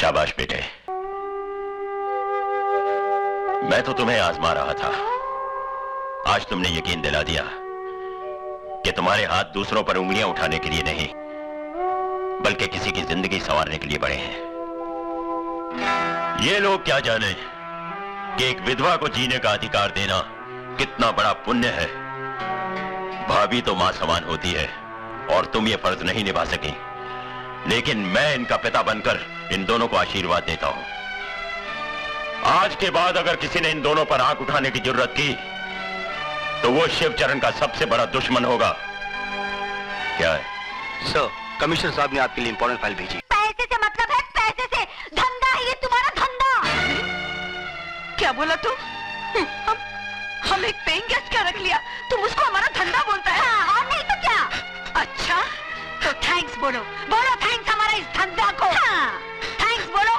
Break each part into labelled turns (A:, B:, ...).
A: शाबाश बेटे। मैं तो तुम्हें आजमा रहा था। आज तुमने यकीन दिला दिया कि तुम्हारे हाथ दूसरों पर उंगलियां उठाने के लिए नहीं, बल्कि किसी की जिंदगी संवारने के लिए बड़े हैं। ये लोग क्या जाने कि एक विधवा को जीने का अधिकार देना कितना बड़ा पुण्य है। भाभी तो मां समान होती है और तुम ये फर्ज नहीं निभा सकी, लेकिन मैं इनका पिता बनकर इन दोनों को आशीर्वाद देता हूं। आज के बाद अगर किसी ने इन दोनों पर आंख उठाने की जरूरत की तो वो शिवचरण का सबसे बड़ा दुश्मन होगा। क्या है?
B: सर, कमिश्नर साहब ने आपके लिए इंपॉर्टेंट फाइल भेजी।
C: पैसे से मतलब है, पैसे से। धंधा है ये तुम्हारा, धंधा।
D: क्या बोला तू? हम एक पेइंग गेस्ट क्या रख लिया, तुम उसको हमारा धंधा बोलता है?
C: हाँ, और नहीं तो क्या।
D: अच्छा, तो थैंक्स बोलो।
C: बोलो थैंक्स हमारा इस धंधा को। हाँ, थैंक्स बोलो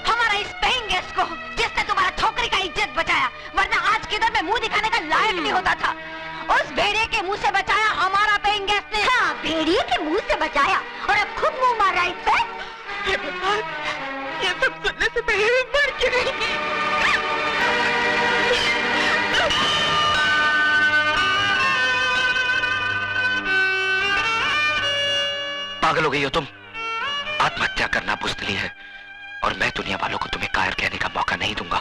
C: हमारा इस पेइंग गेस्ट को, जिसने तुम्हारा छोकरी का इज्जत बचाया, वरना आज के दौर में मुंह दिखाने का लायक नहीं होता था। उस भेड़िए के मुंह से बचाया हमारा पेइंग गेस्ट ने। हाँ, भेड़िए के मुंह से बचाया और अब खुद मुंह मार रहा है इस पे।
D: ये सब सुनने से पहले मैं मर के रही।
B: पागल हो गई हो तुम? आत्महत्या करना बुज़दिली है और मैं दुनिया वालों को तुम्हें कायर कहने का मौका नहीं दूंगा।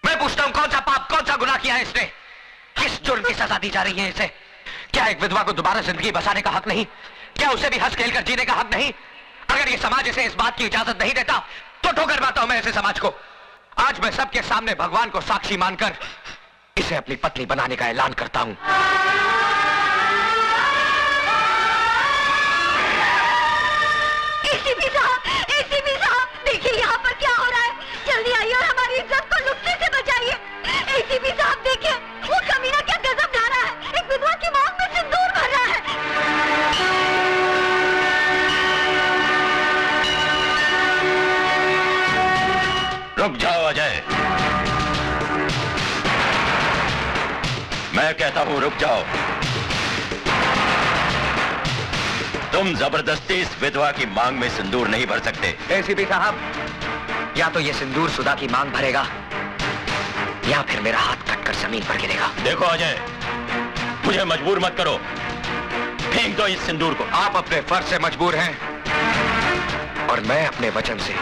B: मैं पूछता हूं, कौन सा पाप, कौन सा गुनाह किया है इसने? किस जुर्म की सजा दी जा रही है इसे? क्या एक विधवा को दोबारा जिंदगी बसाने का हक नहीं? क्या उसे भी हंस खेल कर जीने का हक नहीं? अगर ये समाज इसे इस बात की इजाजत नहीं देता तो ठोकर मारता हूं मैं ऐसे समाज को। आज मैं सबके सामने भगवान को साक्षी मानकर इसे अपनी पत्नी बनाने का ऐलान करता हूं।
C: एसीपी साहब, देखिए यहाँ पर क्या हो रहा है। जल्दी आइए और हमारी इज्जत को लुटने से बचाइए। एसीपी साहब देखिए, वो कमीना क्या गजब ढा रहा है। एक विधवा की मांग में सिंदूर भर रहा है।
A: रुक जाओ अजय, मैं कहता हूं रुक जाओ। तुम जबरदस्ती इस विधवा की मांग में सिंदूर नहीं भर सकते।
B: एसीपी साहब, या तो ये सिंदूर सुधा की मांग भरेगा या फिर मेरा हाथ कटकर जमीन पर गिरेगा।
A: देखो अजय, मुझे मजबूर मत करो, फेंक दो इस सिंदूर को।
B: आप अपने फर्ज से मजबूर हैं और मैं अपने वचन से।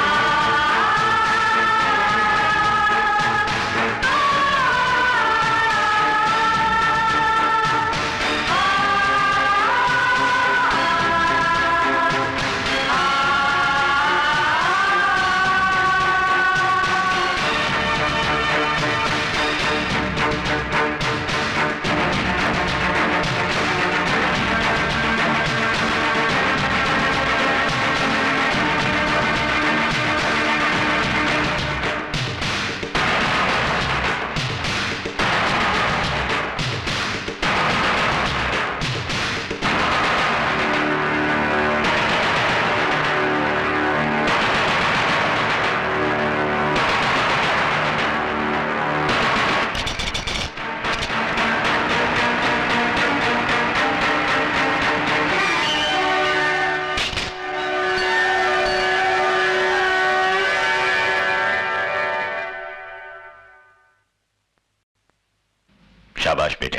A: शाबाश बेटे,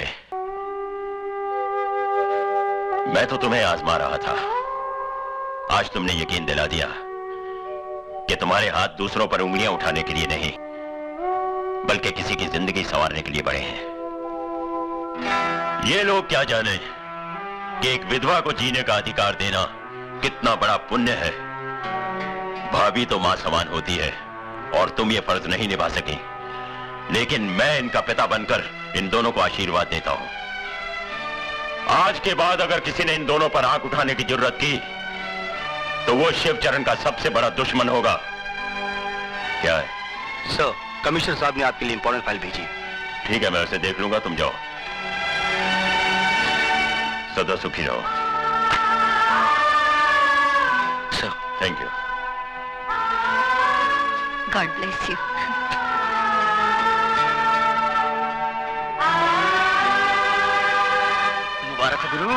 A: मैं तो तुम्हें आजमा रहा था। आज तुमने यकीन दिला दिया कि तुम्हारे हाथ दूसरों पर उंगलियां उठाने के लिए नहीं, बल्कि किसी की जिंदगी संवारने के लिए बड़े हैं। ये लोग क्या जाने कि एक विधवा को जीने का अधिकार देना कितना बड़ा पुण्य है। भाभी तो मां समान होती है और तुम ये फर्ज नहीं निभा सकी, लेकिन मैं इनका पिता बनकर इन दोनों को आशीर्वाद देता हूं। आज के बाद अगर किसी ने इन दोनों पर आंख उठाने की जरूरत की तो वो शिवचरण का सबसे बड़ा दुश्मन होगा। क्या है?
B: सर, कमिश्नर साहब ने आपके लिए इंपॉर्टेंट फाइल भेजी।
A: ठीक है, मैं उसे देख लूंगा, तुम जाओ। सदा सुखी रहो।
B: Sir,
A: thank you.
D: God bless you.
B: मुबारक हो गुरु।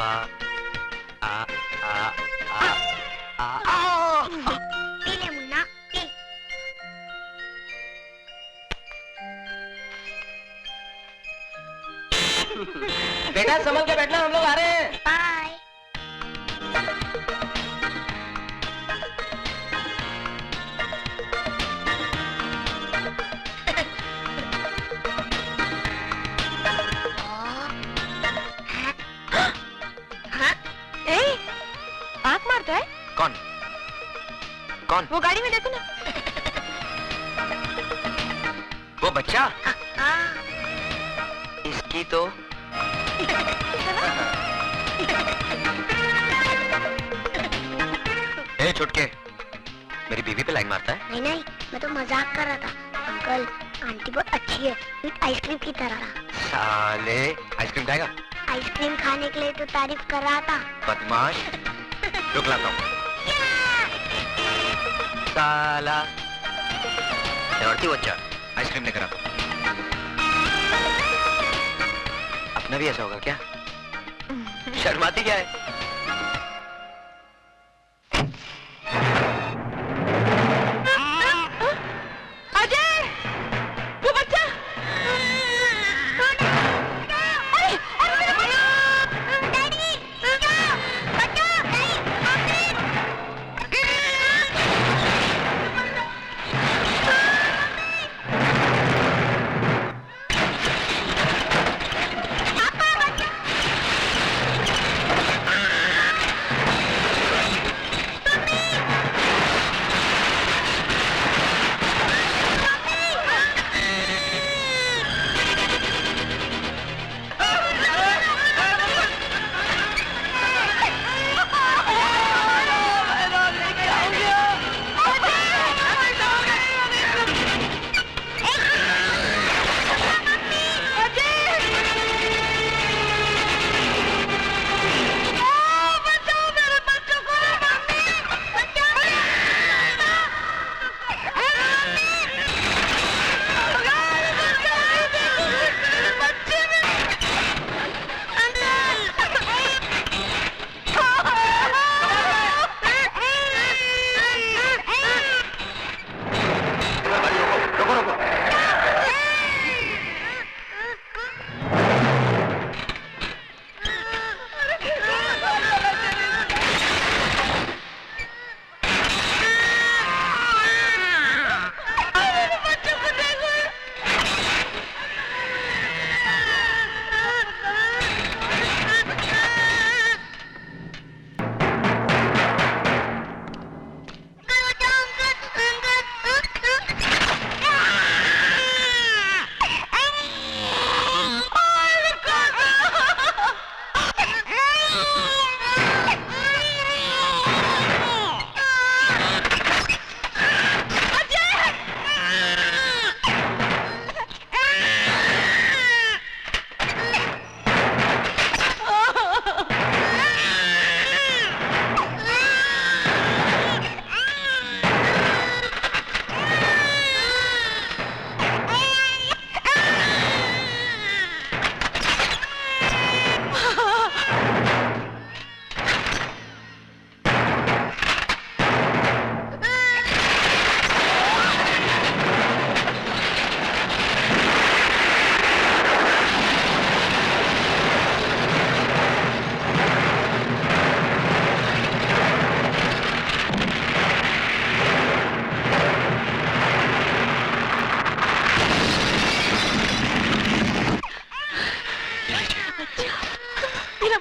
B: बाबा
C: पी ले मुन्ना पी।
B: बेटा संभल के बैठना, हम लोग आ रहे हैं।
C: बाय।
D: आंख मारता है?
B: कौन कौन?
D: वो गाड़ी में देखो ना।
B: वो बच्चा? इसकी तो ए छुटके, मेरी बीवी पे लाइन मारता है?
C: नहीं नहीं, मैं तो मजाक कर रहा था। अंकल आंटी बहुत अच्छी है, एक आइसक्रीम की तरह।
B: साले आइसक्रीम खाएगा?
C: आइसक्रीम खाने के लिए तो तारीफ कर रहा था।
B: बदमाश, रुक लाता हूँ। साला शरारती बच्चा, आइसक्रीम लेकर आता हूँ। अपना भी ऐसा होगा क्या? शर्माती क्या है?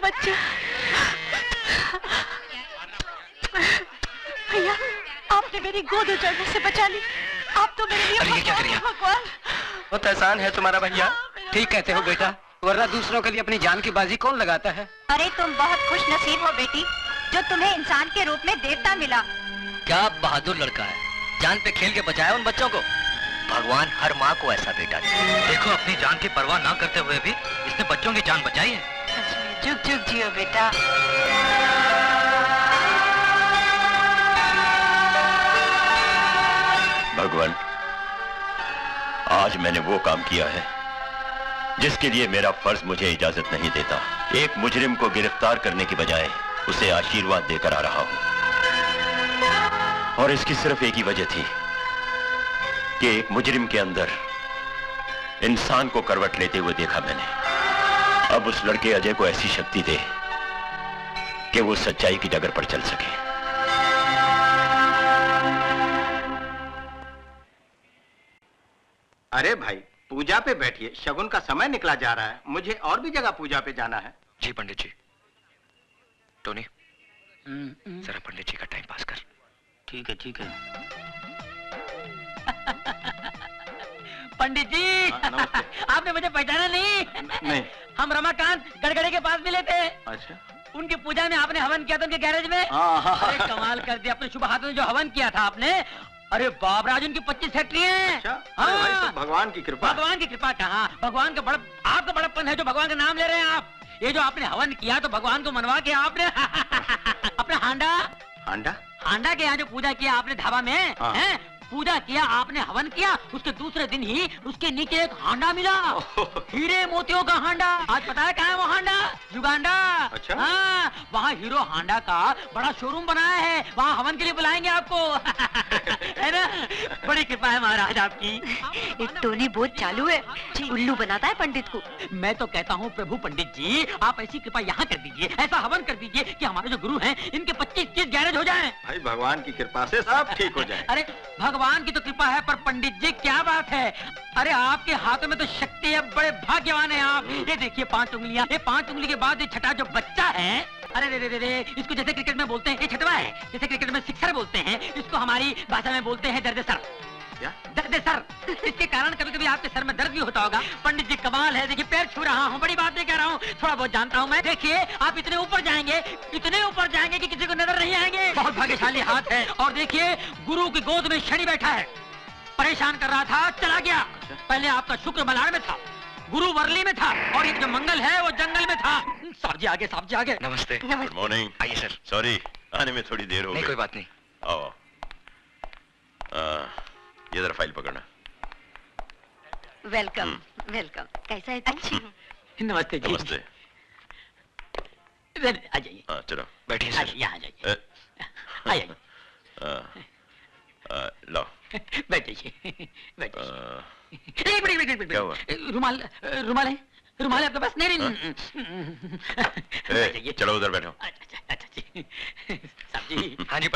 D: बच्चा। भैया आपने मेरी गोद उजड़ने से बचा ली। आप तो मेरे लिए भगवान।
B: बहुत एहसान है तुम्हारा भैया। ठीक कहते हो बेटा, वरना दूसरों के लिए अपनी जान की बाजी कौन लगाता है।
C: अरे तुम बहुत खुश नसीब हो बेटी, जो तुम्हें इंसान के रूप में देवता मिला।
B: क्या बहादुर लड़का है, जान पे खेल के बचाया उन बच्चों को। भगवान हर माँ को ऐसा बेटा दे। देखो अपनी जान की परवाह ना करते हुए भी इसने बच्चों की जान बचाई है।
D: जुग जुग जियो बेटा।
A: भगवान, आज मैंने वो काम किया है जिसके लिए मेरा फर्ज मुझे इजाजत नहीं देता। एक मुजरिम को गिरफ्तार करने की बजाय उसे आशीर्वाद देकर आ रहा हूं। और इसकी सिर्फ एक ही वजह थी कि एक मुजरिम के अंदर इंसान को करवट लेते हुए देखा मैंने। अब उस लड़के अजय को ऐसी शक्ति दे कि वो सच्चाई की डगर पर चल सके।
E: अरे भाई, पूजा पे बैठिए, शगुन का समय निकला जा रहा है। मुझे और भी जगह पूजा पे जाना है।
B: जी पंडित जी। टोनी, जरा पंडित जी का टाइम पास कर।
E: ठीक है ठीक है।
D: पंडित जी,
E: नमस्ते।
D: आपने मुझे पहचाना नहीं?
E: नहीं।
D: हम रमाकांत गड़गड़े के पास मिले थे।
E: अच्छा।
D: उनकी पूजा में आपने हवन किया था उनके गैरेज में। अरे कमाल कर दिया, अपने शुभ हाथों में जो हवन किया था आपने। अरे बाबराज, उनकी 25 फैक्ट्री है।
E: अच्छा। अरे भाई, सब भगवान की कृपा।
D: भगवान की कृपा कहाँ, भगवान का बड़ा, आपका बड़प्पन है जो भगवान का नाम ले रहे हैं आप। ये जो आपने हवन किया तो भगवान को मनवा के आपने अपना हांडा
E: हांडा
D: के यहाँ जो पूजा किया आपने ढाबा में,
E: हाँ।
D: हैं? पूजा किया आपने, हवन किया, उसके दूसरे दिन ही उसके नीचे एक हांडा मिला। हीरे मोतियों का हांडा। आज पता है कहाँ है वो हांडा? युगांडा।
E: अच्छा।
D: हाँ, वहाँ हीरो हांडा का बड़ा शोरूम बनाया है। वहाँ हवन के लिए बुलाएंगे आपको। है ना? बड़ी कृपा है महाराज आपकी।
C: एक टोनी बहुत चालू है, उल्लू बनाता है पंडित को।
D: मैं तो कहता हूँ प्रभु पंडित जी, आप ऐसी कृपा यहाँ कर दीजिए, ऐसा हवन कर दीजिए कि हमारे जो गुरु हैं इनके 25-30 गैरेज हो जाएं।
E: भाई, भगवान की कृपा से सब ठीक हो जाए।
D: अरे भगवान की तो कृपा है, पर पंडित जी क्या बात है। अरे आपके हाथों में तो शक्ति है, बड़े भाग्यवान हैं आप। ये देखिए 5 उंगलियां, ये 5 उंगली के बाद ये छठा जो बच्चा है, अरे रे रे रे, इसको जैसे क्रिकेट में बोलते हैं ये छठवा है, जैसे क्रिकेट में सिक्सर बोलते हैं, इसको हमारी भाषा में बोलते हैं दर्द सर।
E: क्या?
D: दर्द सर। इसके कारण कभी कभी आपके सर में दर्द भी होता होगा। पंडित जी कमाल है, देखिए पैर छू रहा हूँ, बड़ी बात नहीं कह रहा हूँ, थोड़ा बहुत जानता हूँ मैं। देखिए आप इतने ऊपर जाएंगे कि किसी को नजर नहीं आएंगे। बहुत भाग्यशाली हाथ है। और देखिए गुरु की गोद में शनि बैठा है, परेशान कर रहा था, चला गया। पहले आपका शुक्र मलाड़ में था, गुरु वर्ली में था, और ये जो मंगल है वो जंगल में था। साहब जी आगे, साहब जी आगे।
B: नमस्ते।
A: Good morning.
B: आइए सर।
A: सॉरी, आने में थोड़ी देर हो
B: नहीं
A: गई।
B: कोई बात नहीं।
A: आओ। ये जरा फाइल पकड़ना।
C: Welcome welcome. कैसा है? अच्छी।
D: नमस्ते जी।
A: नमस्ते।
D: आ जाइए।
A: हाँ, चलो
B: बैठिए
D: आ
B: सर।
D: जाइए, यहाँ आ जाइए,
A: ए,
D: आ जाइए।
A: लो।
D: बैठिए बैठिए। एक मिनट
A: क्या हुआ?
D: रुमाल रुमाल है? रुमाल है आपके पास? नहीं
A: ए, चलो उधर बैठो।
D: अच्छा जी। साहब जी।
B: हाँ जी